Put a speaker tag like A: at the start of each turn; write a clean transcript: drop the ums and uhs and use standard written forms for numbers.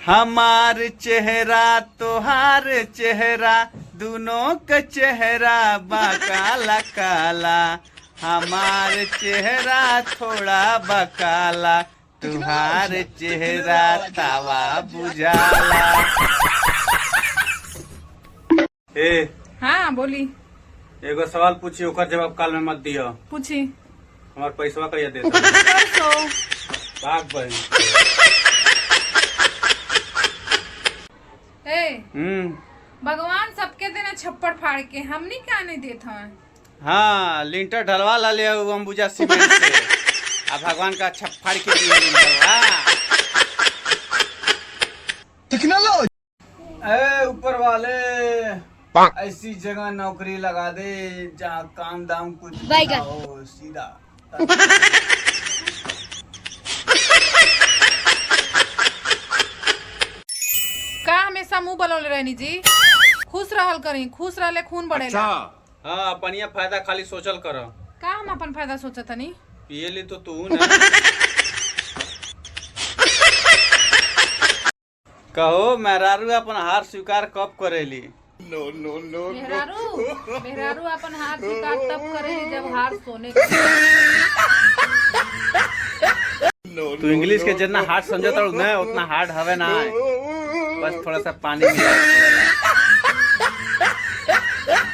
A: हमार चेहरा तोहार चेहरा दोनों का चेहरा बा काला काला। हमार चेहरा थोड़ा बकाला तुहार चेहरा तावा बुझाला। ए
B: हाँ बोली।
A: एगो सवाल पूछी ओकर जवाब काल में मत दियो।
B: पूछी।
A: हमार पैसवा कहिया दे भाग बहन।
B: भगवान सबके देना छप्पड़ फाड़ के हमनी क्या नहीं देत हन।
A: हाँ लिंटर ढलवा ला ले अंबुजा सीमेंट से। अब भगवान का छप्पड़ के लिए ढलवा। ए ऊपर वाले ऐसी जगह नौकरी लगा दे जहाँ काम दाम कुछ ना हो सीधा।
B: का हमेशा मुंह बलौले रहनी जी। खुश रहल करी, खुश रहले खून बढ़ेला।
A: हाँ अपनिया फायदा खाली सोचल कर।
B: का हम अपन फायदा सोचत हनी।
A: पिए ली तो तू ना। कहो मेहरारू अपन हार स्वीकार कब करेली।
B: मेहरारू अपन हार स्वीकार तब करेली जब हार सोने।
A: तू इंग्लिश के जितना हार्ड समझता ना उतना हार्ड हवे ना। बस थोड़ा सा पानी मिला।